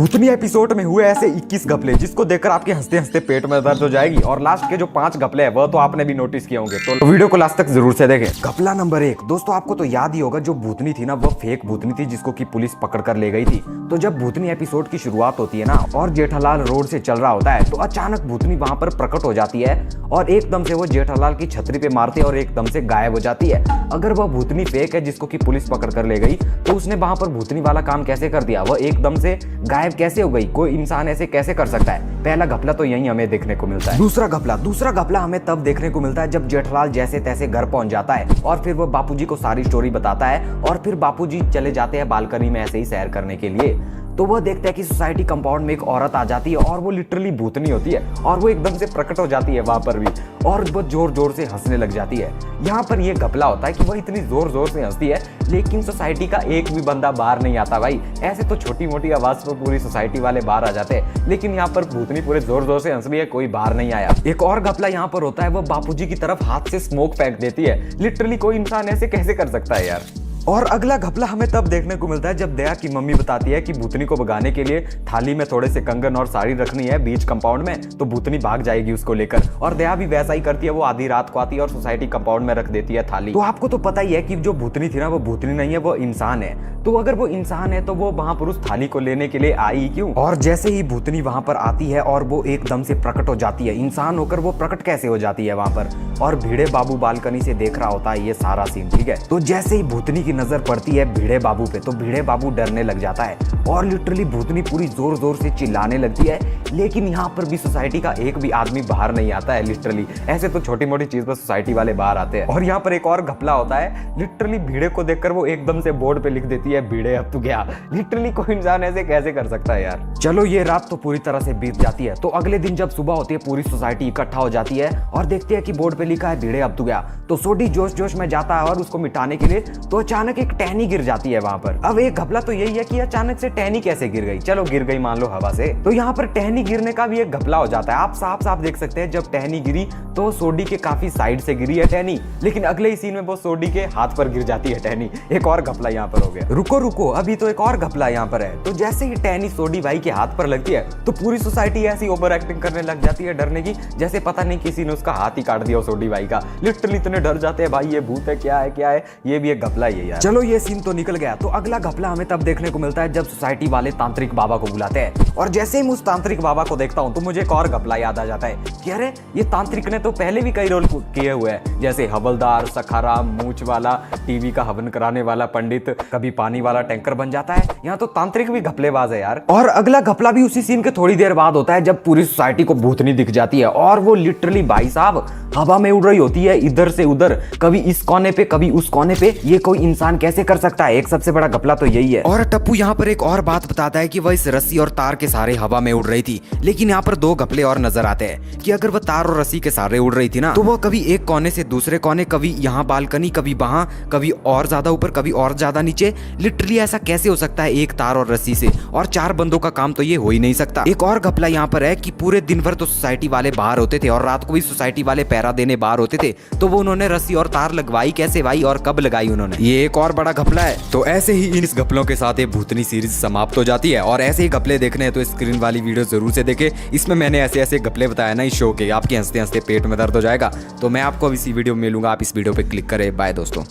भूतनी episode में हुए ऐसे 21 घपले जिसको देखकर आपके हंसते हंसते पेट में दर्द हो जाएगी। और लास्ट के जो 5 घपले हैं वह तो आपने भी नोटिस किए होंगे, तो वीडियो को लास्ट तक जरूर से देखें। घपला नंबर 1, दोस्तों आपको तो याद ही होगा, जो भूतनी थी ना वह फेक भूतनी थी जिसको की पुलिस पकड़ कर ले गई थी। तो जब भूतनी एपिसोड की शुरुआत होती है ना और जेठालाल रोड से चल रहा होता है तो अचानक भूतनी वहां पर प्रकट हो जाती है और एकदम से वो जेठालाल की छतरी पे मारती है और एकदम से गायब हो जाती है। अगर वह भूतनी फेक है जिसको की पुलिस पकड़ कर ले गई तो उसने वहां पर भूतनी वाला काम कैसे कर दिया, वह एकदम से गायब कैसे हो गई, कोई इंसान ऐसे कैसे कर सकता है। पहला घपला तो यही हमें देखने को मिलता है। दूसरा घपला हमें तब देखने को मिलता है जब जेठालाल जैसे तैसे घर पहुंच जाता है और फिर वो बापूजी को सारी स्टोरी बताता है और फिर बापूजी चले जाते हैं बालकनी में ऐसे ही सैर करने के लिए। तो वह देखता है कि सोसाइटी कंपाउंड में एक औरत आ जाती है और वो लिटरली भूतनी होती है और वो एकदम से प्रकट हो जाती है वहां पर भी और वो जोर जोर से हंसने लग जाती है। यहाँ पर ये घपला होता है कि वह इतनी जोर जोर से हंसती है लेकिन सोसाइटी का एक भी बंदा बाहर नहीं आता। भाई ऐसे तो छोटी मोटी आवाज पर पूरी सोसाइटी वाले बाहर आ जाते हैं, लेकिन यहाँ पर भूतनी पूरे जोर जोर से हंस रही है, कोई बाहर नहीं आया। एक और घपला यहाँ पर होता है, वो बापूजी की तरफ हाथ से स्मोक फेंक देती है। लिटरली कोई इंसान ऐसे कैसे कर सकता है यार। और अगला घपला हमें तब देखने को मिलता है जब दया की मम्मी बताती है कि भूतनी को भगाने के लिए थाली में थोड़े से कंगन और साड़ी रखनी है बीच कंपाउंड में, तो भूतनी भाग जाएगी उसको लेकर। और दया भी वैसा ही करती है, वो आधी रात को आती है और सोसाइटी कंपाउंड में रख देती है थाली। तो आपको तो पता ही है कि जो भूतनी थी ना वो भूतनी नहीं है, वो इंसान है। तो अगर वो इंसान है तो वो वहां पर उस थाली को लेने के लिए आई क्यों? और जैसे ही भूतनी वहां पर आती है और वो एकदम से प्रकट हो जाती है, इंसान होकर वो प्रकट कैसे हो जाती है वहां पर, और भिड़े बाबू बालकनी से देख रहा होता है ये सारा सीन, ठीक है। तो जैसे ही भूतनी की नजर पड़ती है भिड़े बाबू पे तो भिड़े बाबू डरने लग जाता है और लिटरली भूतनी पूरी जोर जोर से चिल्लाने लगती है। लेकिन यहाँ पर भी सोसाइटी का एक भी आदमी बाहर नहीं आता है। लिटरली ऐसे तो छोटी मोटी चीज पर सोसाइटी वाले बाहर आते हैं। और यहाँ पर एक और घपला होता है, लिटरली भिड़े को देखकर वो एकदम से बोर्ड पे लिख देती है भिड़े अब तू गया। लिटरली कोई इंसान ऐसे कैसे कर सकता है यार। चलो ये रात तो पूरी तरह से बीत जाती है। तो अगले दिन जब सुबह होती है पूरी सोसाइटी इकट्ठा हो जाती है और देखती है कि बोर्ड पे लिखा है भिड़े अब तू गया। तो सोडी जोश जोश में जाता है और उसको मिटाने के लिए तो अचानक एक टहनी गिर जाती है वहां पर। अब एक घपला तो यही है कि अचानक से टहनी कैसे गिर गई, चलो गिर गई मान लो हवा से। तो यहाँ पर टहनी गिरने का भी एक घपला हो जाता है। आप साफ साफ देख सकते हैं जब टहनी गिरी तो सोडी के काफी साइड से गिरी है टहनी, लेकिन अगले ही सीन में वो सोडी के हाथ पर गिर जाती है टहनी। एक और घपला यहाँ पर हो गया। रुको अभी तो एक और घपला यहाँ पर है। तो जैसे ही टहनी सोडी भाई के हाथ पर लगती है तो पूरी सोसाइटी ऐसी ओवर एक्टिंग करने लग जाती है डरने की, जैसे पता नहीं किसी ने उसका हाथ ही काट दिया सोडी भाई का। लिटरली इतने डर जाते हैं भाई ये भूत है क्या है। ये भी एक घपला ही है यार। चलो ये सीन तो निकल गया। तो अगला घपला हमें तब देखने को मिलता है जब सोसाइटी वाले तांत्रिक बाबा को बुलाते हैं और जैसे ही मैं उस तांत्रिक बाबा को देखता हूं तो मुझे एक और घपला याद आ जाता है कि अरे ये तांत्रिक ने तो पहले भी कई रोल किए हुए हैं, जैसे हवलदार, सखाराम, मूंछ वाला, टीवी का हवन कराने वाला पंडित, कभी पानी वाला टैंकर बन जाता है। यहाँ तो तांत्रिक भी घपलेबाज है यार। और अगला घपला भी उसी सीन के थोड़ी देर बाद होता है जब पूरी सोसाइटी को भूतनी दिख जाती है और वो लिटरली भाई साहब हवा में उड़ रही होती है इधर से उधर, कभी इस कोने पे कभी उस कोने पे। ये कोई इंसान कैसे कर सकता है? एक सबसे बड़ा घपला तो यही है। और टप्पू यहाँ पर एक और बात बताता है कि वह इस रस्सी और तार के सहारे हवा में उड़ रही थी, लेकिन यहाँ पर 2 घपले और नजर आते हैं कि अगर वह तार और रस्सी के सहारे उड़ रही थी ना तो वो कभी एक कोने से दूसरे कोने, कभी यहाँ बालकनी, कभी वहां, कभी और ज्यादा ऊपर, कभी और ज्यादा नीचे। लिटरली ऐसा कैसे हो सकता है एक तार और रस्सी से? और 4 बंदों का काम तो ये हो ही नहीं सकता। एक और घपला यहाँ पर है कि पूरे दिन भर तो सोसाइटी वाले बाहर होते थे और रात को भी सोसाइटी वाले पहरा देने बाहर होते थे, तो वो उन्होंने रस्सी और तार लगवाई कैसे भाई और कब लगाई उन्होंने? ये एक और बड़ा घपला है। तो ऐसे ही इन घपलों के साथ ये भूतनी सीरीज समाप्त हो जाती है। और ऐसे ही घपले देखने हैं तो स्क्रीन वाली वीडियो जरूर से देखें। इसमें मैंने ऐसे घपले बताया ना इस शो के, आपके हंसते हंसते पेट में दर्द हो जाएगा। तो मैं आपको अब इसी वीडियो में मिलूंगा, आप इस वीडियो पे क्लिक करें। बाय दोस्तों।